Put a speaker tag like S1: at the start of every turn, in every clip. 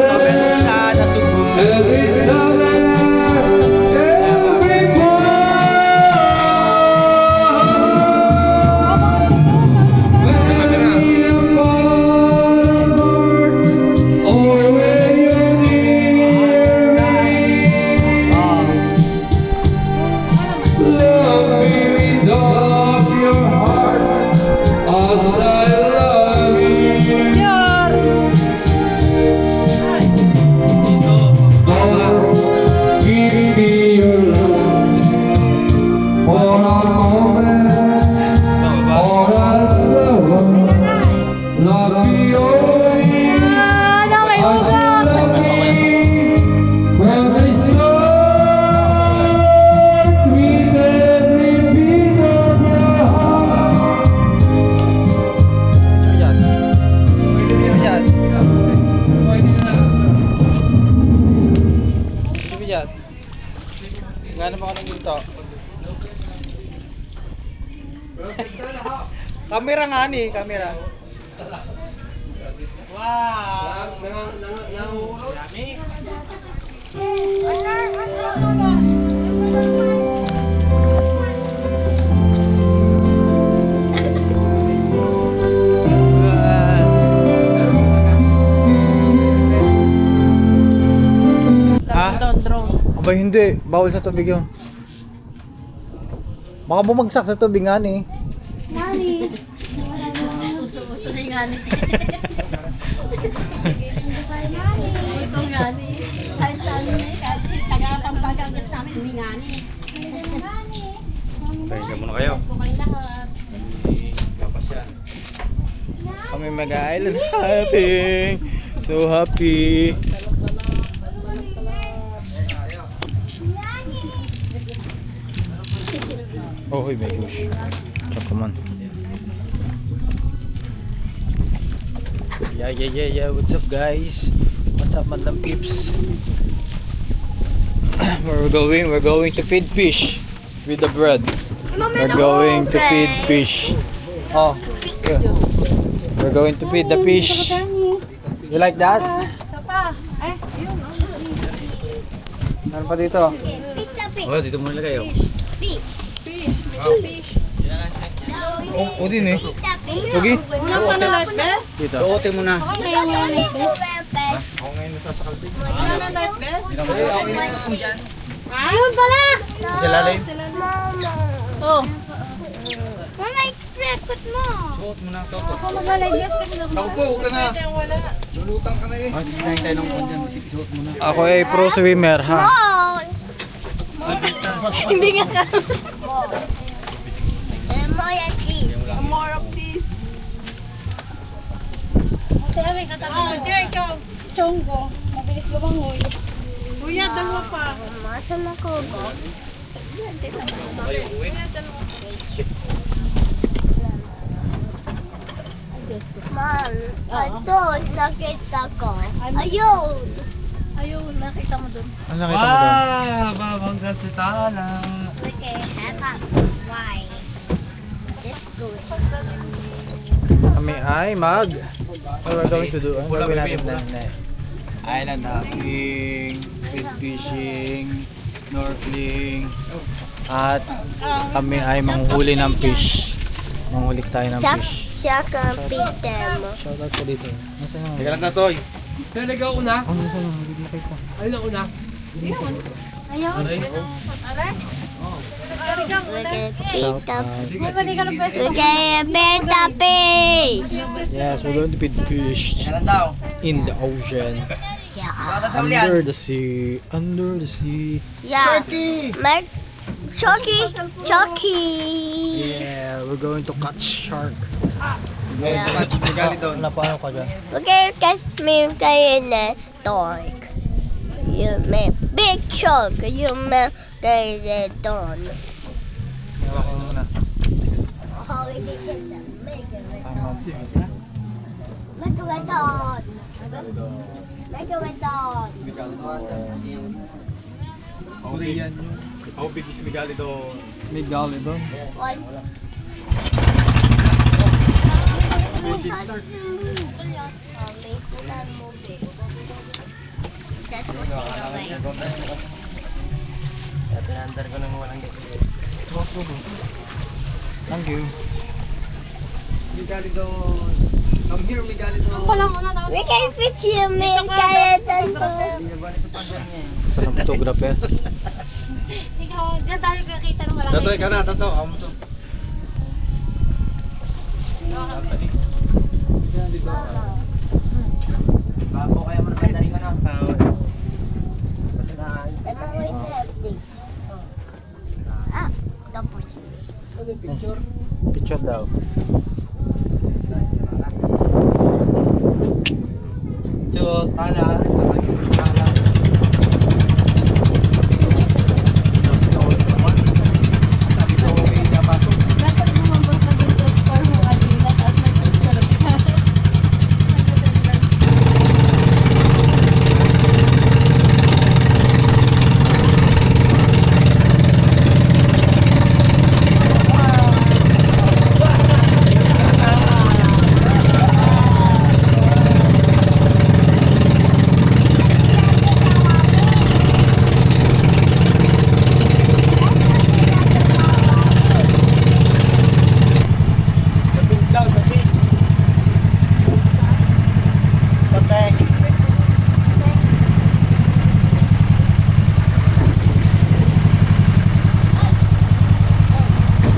S1: Kabensa na sugo. Gano'n ba ka nang dito? Kamera nga ni, kamera. Wow! Nangulog? Aba hindi, bawal sa tubig yun. Baka bumagsak sa tubig nga ni.
S2: Nani? Uso-uso na yung ngani. Uso ngani. Kahit saan na kahit si taga-Pampanga gusto namin umingani.
S1: Pahinga muna kayo.
S2: Kumain lahat.
S1: Kami mag-island hopping. So happy. Oh, hey, my gosh. Come on. Yeah. What's up, guys? What's up, Madam Pips? Where we're going to feed fish with the bread. We're going to feed fish. Oh, yeah. We're going to feed the fish. You like that? Ano pa dito? Oh, dito muna kayo. Oh, din eh. Sige.
S2: Wala pa na light vest?
S1: Dito. Suotin mo na.
S2: Ako
S1: ngayon nasasakalpig.
S2: Wala na light vest?
S3: Ayun pala!
S1: Sa lalim.
S2: Oh.
S3: Mama, i-record mo.
S1: Suot mo na. Suot.
S3: Ako mag-live kasi lang.
S1: Takbo, huwag ka na.
S2: Wala.
S1: Lulutang ka na eh. Sige na tayo ng kondyan. Suot mo na. Ako ay pro swimmer ha.
S2: Hindi nga ka.
S3: More of this.
S2: Oh, Jay, ikaw.
S3: Chonggo. Mabilis lumangoy.
S2: Kuya, dalawa pa.
S3: Masan ako. Ma'am, ito, nakita ko. Ayun.
S2: Ayun, nakita mo dun.
S1: Ano nakita mo doon?
S4: Babangga sa tala.
S3: Okay, have a why? Let's go.
S1: Kami ay mag. What we're going to do? Ang gagawin natin na island hopping, feed fishing, snorkeling, at kami ay manghuli ng fish. Manghuli tayo ng fish.
S3: Siya kang Peter mo.
S1: Shoutout ko dito. Nasaan ang...
S4: Teka lang na, Toy.
S5: Talaga una?
S1: Oh, nasaan ang... Hindi nakita.
S5: Ano na una?
S2: Ayaw.
S3: We're gonna feed the
S2: Mabalik ka ng pwesto.
S3: We're gonna feed the fish.
S1: Yes, we're going to feed fish in the ocean.
S3: Yeah.
S1: Under the sea. Under the sea.
S3: Yeah. Mark. Chucky.
S1: Yeah, we're going to catch shark.
S3: Yeah.
S4: Magali doon.
S1: Napaano ka dyan?
S3: We're gonna catch me in the dark. You make big shark. You make the dawn.
S1: Hawakan mo muna.
S3: How we can get them? Megalodon. Megalodon.
S4: How big is Megalodon?
S1: May gali doon.
S3: One. Mommy, put on movie. That's what you're doing.
S5: Pinandar ko nang walang gasolina.
S1: Thank you.
S4: Migali doon. Come here, Migali doon.
S3: We can fish you, man. Kaya tanto.
S1: Ito ng photographer.
S2: Ikaw, dyan tayo kakita ng malaki.
S4: Tatoy ka na, tato. Amo to.
S5: Babo kaya mo na mandarin ko na.
S3: Ito mo yung empty. Ah, tapos.
S1: Picture daw.
S5: Diyos, tala.
S2: Dapat lumabas na dun sa store mo kanina, tapos may picture ka.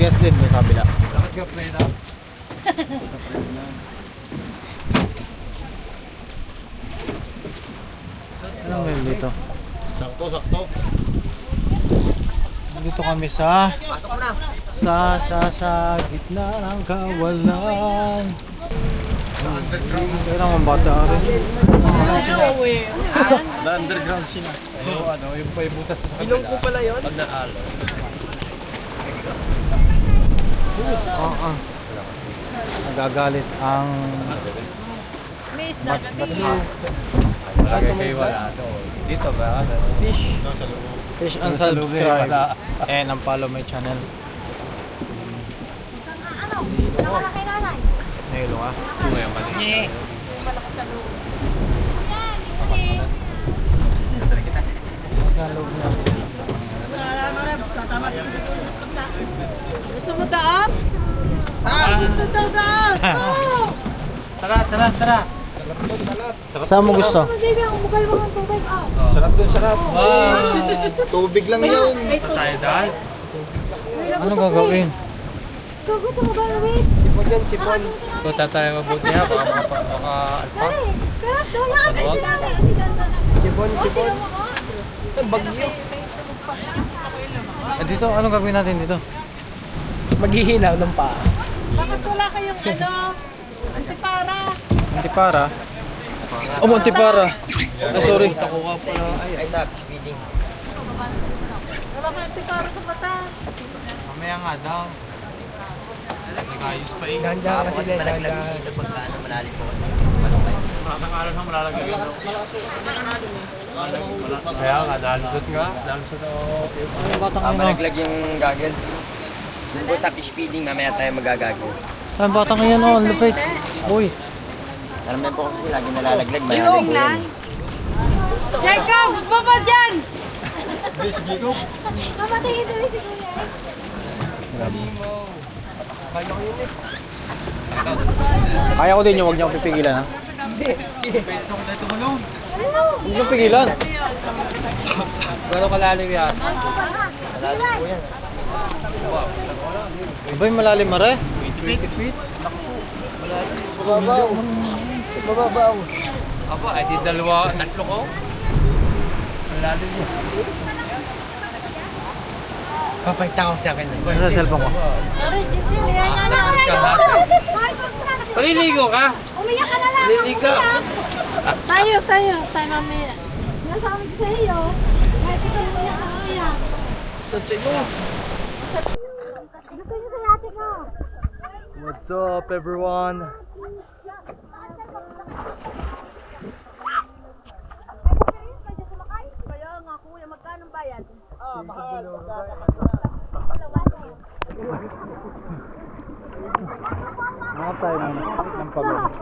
S1: Guess din yung kabila.
S4: Lakas ka, Freda.
S1: Anong meron dito?
S4: Sakto, sakto.
S1: Dito kami sa
S5: Pasok na.
S1: sa gitna ng kawalan.
S4: Underground.
S1: Kaya naman bata rin.
S4: Underground siya.
S1: Ano, yung pa yung busas sa kabila.
S5: Ilong ko pala yun.
S1: Oo. Nagagalit ang
S2: Miss, dapat
S1: Lagay kayo wala. Dito ba? Fish.
S4: Nasa loob.
S1: Fish and subscribe. And follow my channel.
S2: ano? Nakalaki nanay.
S1: Nahilo ka?
S2: Malakas sa loob.
S1: Sa loob na.
S2: Gusto mo daan? Gusto daw daan! Oh!
S1: Tara. Saan mo gusto?
S2: Baby, ang bugal mo ng tubig.
S4: Sarap doon, sarap. Tubig lang yun.
S1: Tayo dahil. Ano gagawin?
S2: Ikaw gusto mo ba, Luis?
S4: Sipon yan, sipon.
S1: Punta tayo mabuti ha. Baka alpa.
S2: Dali! Sarap daw lang! Ay, sinabi!
S4: Sipon.
S5: Bagyo.
S1: Dito, anong gagawin natin dito?
S5: Maghihinaw ng paa.
S2: Bakit wala kayong antipara?
S1: Antipara?
S4: Oh, Montipara. Ay, sorry.
S5: Ay, sa feeding.
S2: Wala kayong antipara sa mata.
S1: Mamaya nga daw. Nag-ayos pa eh.
S5: Ako kasi malaglag dito pagka malalim po kasi. Malungay.
S1: Nakakalas ang malalagay yun. Kaya nga, dalusot nga. Dalusot ako. Ano batang ngayon?
S5: Malaglag yung goggles. Doon po sa fish feeding, mamaya tayo magagaggles.
S1: Ano batang ngayon? Oh, ang lupit. Uy.
S5: Alam na po kasi lagi nalalaglag. Malalim po yan.
S2: Jacob! Baba dyan!
S4: Sige ko.
S2: Mapatingin tuloy si Kuya.
S1: Kaya ko din yung huwag niyo akong pipigilan ha. Huwag niyo pigilan. Gano'ng kalalim yan?
S5: Malalim po yan.
S1: Iba yung malalim mare?
S5: 20 feet. Bababaw. Bababaw.
S1: Aba, ay di tatlo ko. Malalim yun.
S5: Papayta ko sa akin.
S1: Sa cellphone ko.
S2: Aray, Jiti, umiyak ka na.
S1: Paliligo ka?
S2: Umiyak ka na lang.
S1: Liligo.
S2: Tayo, mamaya. Nasabi ko sa iyo. Kahit ikaw umiyak ka, umiyak.
S1: Sa tiyo.
S2: Gusto niyo sa yate ko.
S1: What's up everyone?
S2: Kaya nga, kuya, magkano bayad?
S1: Mga tayo ng pagod.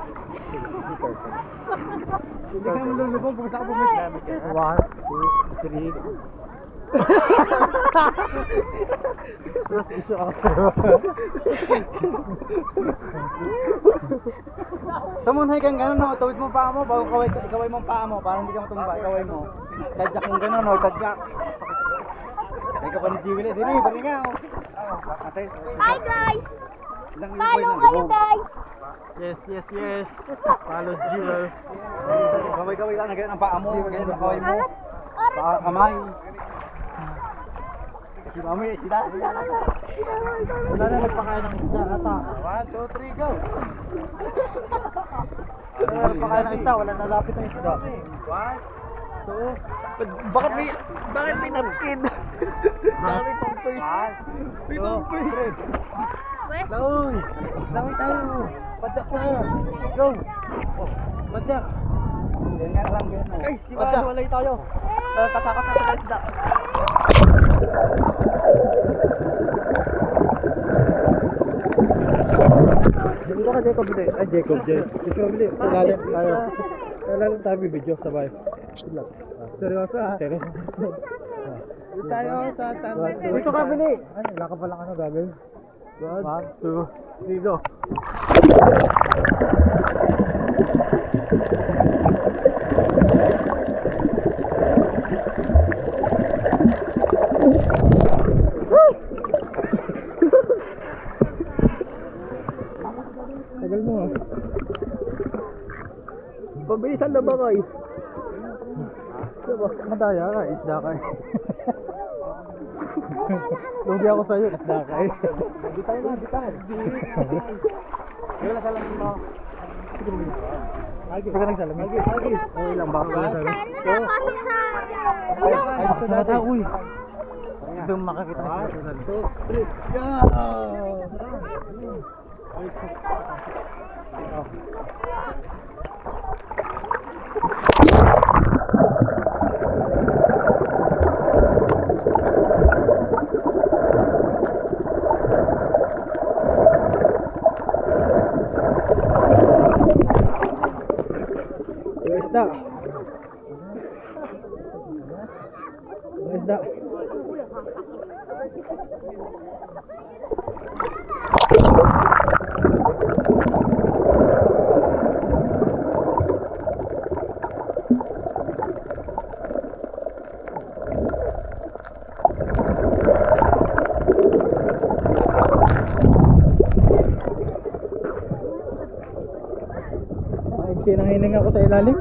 S1: Hindi ka naman lulubog kung saan ka pumunta. 1, 2, 3. Mas issue ako. Tamunhay kang gano'n, no? Tawid mo paa mo, bago kaway mo paa mo, para hindi ka matumba, kaway mo. Tadyak kang gano'n, no? Tadyak. Ay ka pa ni Jiwili, dini, bari nga, oh. Ate.
S3: Hi guys!
S1: Ilang
S3: Follow kayo guys!
S1: Yes, yes, yes. Follow Jiwil. Kaway-kaway lang, ganyan ang paa mo, ganyan ang kaway mo. Paa, kamay. Si Mami, sila. Wala na nagpakain ng isda ata. 1, 2, 3, go! Wala na nagpakain ng isda, wala nalapit ng isda. 1, 2, bakit may napkin? Bakit may pampers? May pampers. Langoy! Langoy tayo! Padyak na! Go! Padyak! Yan nga lang, yan. Ay, si Mami, walay tayo. Tatakot na sa isda. Dito ka Jacob bili. Ay Jacob Jacob bili. Kailan tayo bibidyo sabay. Seryoso ha? Seryoso. Dito tayo sa Sunday. Dito ka bili. Ay wala ka palang ano gagawin. 1, 2, 3, go. Tagal mo ah. Pabilisan na ba kayo? Diba? Madaya ka, isda ka eh. Lugi ako sa'yo, isda ka eh. Bitay na, bitay. Wala salamin mo. Pagka nagsalamin. Okay lang, baka wala salamin. Ay, ito na ata, uy. Ito makakita na sa salamin. 2, 3, go! Isda. Isda. Sinangining ako sa ilalim.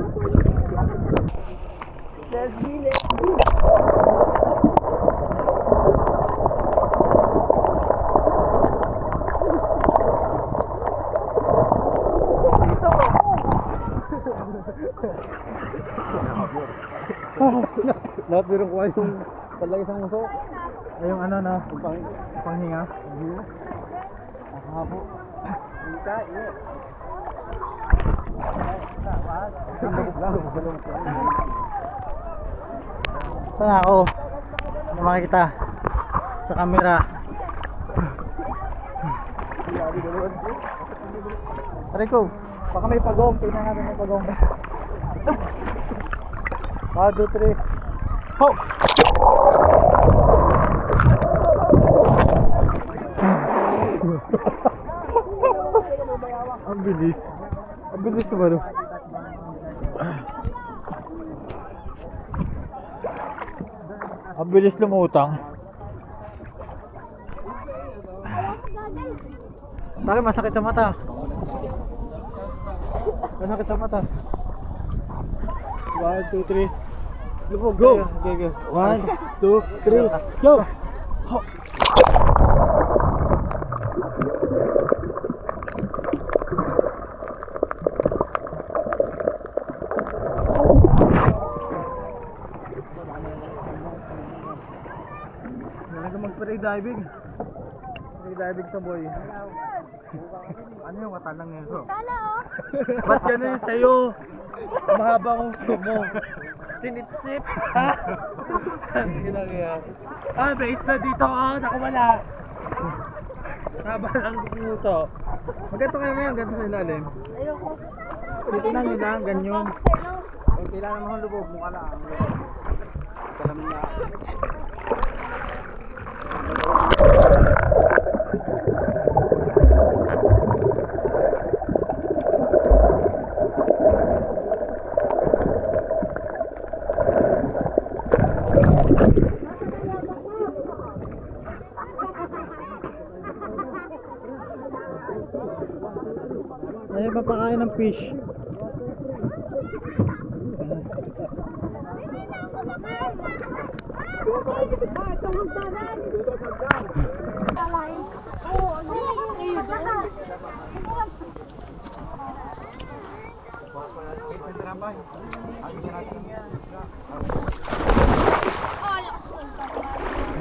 S1: Lahat birong kuha yung palagi sa muso. Ay yung ano na, panghinga. Nakahabo. Hindi iya. Saan ako? Ano makikita sa camera? Aray ko, baka may pagong. Tingnan natin may pagong. 1, 2, 3. Ho! Ang bilis. Ang bilis naman. Ang bilis lumutang. Bakit masakit sa mata? Masakit sa mata. 1, 2, 3. Lubog. Go! Okay, go. 1, 2, 3. Go! Ho! Mag-free diving. Free diving sa boy. Ano yung katalang yun?
S3: Tala oh!
S1: Ba't yan yun sa'yo? Mahaba ang uso mo. Sinitsip. Ha? Ginagaya. Ah, may isla dito. Oh, nakawala. Haba lang ang uso. Magganto kayo ngayon. Ganto sa ilalim.
S3: Ayoko.
S1: Dito na nila. Ganyan. Kailangan naman lubog, mukha lang. Salamin na. Ay, papakain ng fish.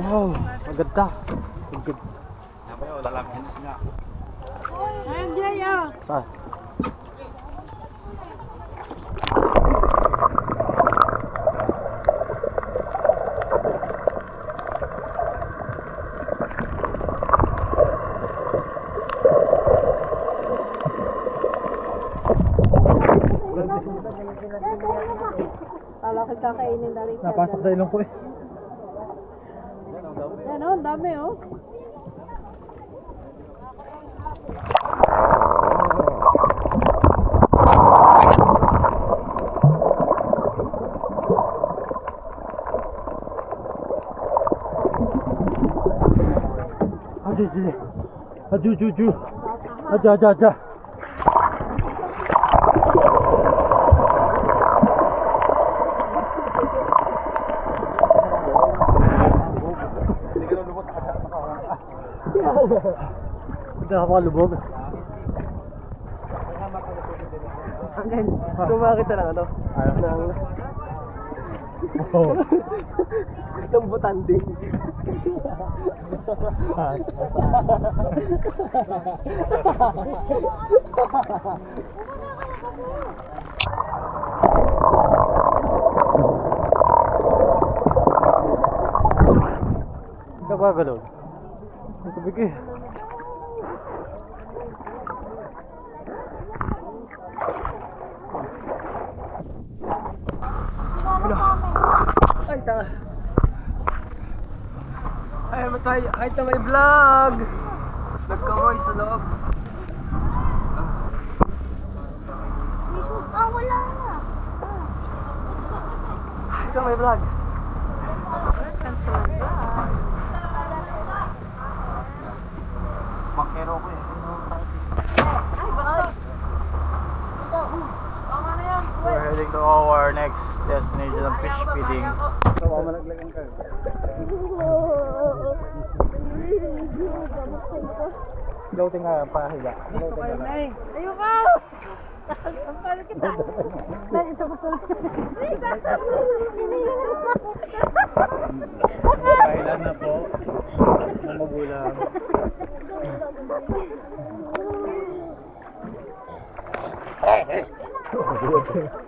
S1: Wow, maganda. Maganda.
S4: Lalaki na sila.
S1: Saan?
S2: Kala ko kakainin na rin.
S1: Napasok sa ilong ko eh.
S2: Ano, ang dami oh.
S1: Aju. Aja. Hindi ako makalubog.
S5: Kumakit na lang ano? Ng butante.
S1: Ito ba galon? Ito bigay.
S5: Ay, tanga. Ay, matay. Ay, ito may vlog. Nagkamoy sa loob.
S3: Wala na.
S5: Ito may vlog.
S4: Makero ko eh.
S1: We're heading to our next destination of fish feeding. Malaglagan ka. Floating nga, pahiga.
S2: Ayoko! Ang pala kita. Dahil ito gusto lang.
S1: Kailan na po ng magulang.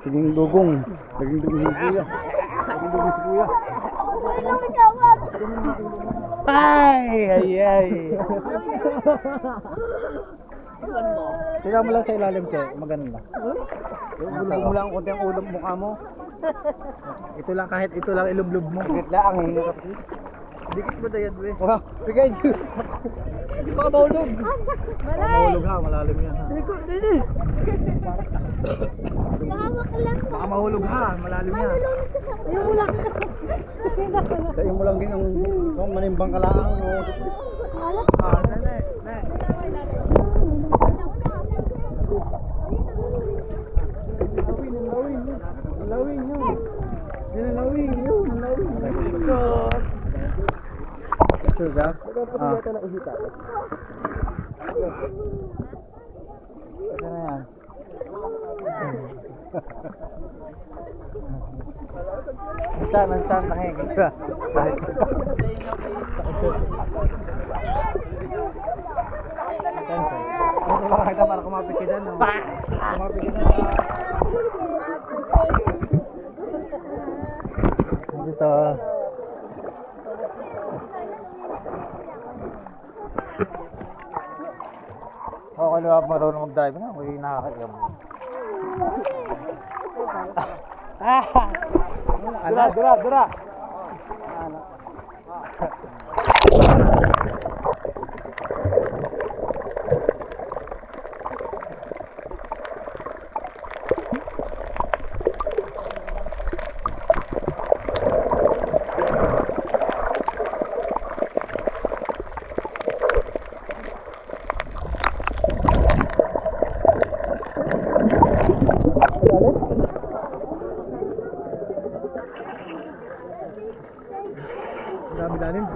S1: Siging dugong. Siging dugong si kuya. Siging dugong si kuya. Ay. Tingnan mo lang sa ilalim, Che. Maganda. Bulog mo lang konti ang ulo mukha mo. Ito lang, kahit ito lang ilublob mo. Dikit lang, ang hinga ka.
S5: Dikit mo dayad, we.
S1: Wow, bigay nyo.
S5: Hindi pa ka mahulog.
S1: Mahulog ha, malalim yan ha.
S3: Mahawak lang.
S1: Baka mahulog ha, malalim yan.
S3: Ayoko lang.
S1: Sa'yo mo lang din ang manimbang kalaang. Lawin yun. Sure ka? Ito na yan. Nancan, nakikita ka. Ito lang kita para kumapit ka dyan. Kumapit ka dyan. Dito. Ako na marunong mag-drive na. Ako yung nakakaiyak. Dura. Dami lalim.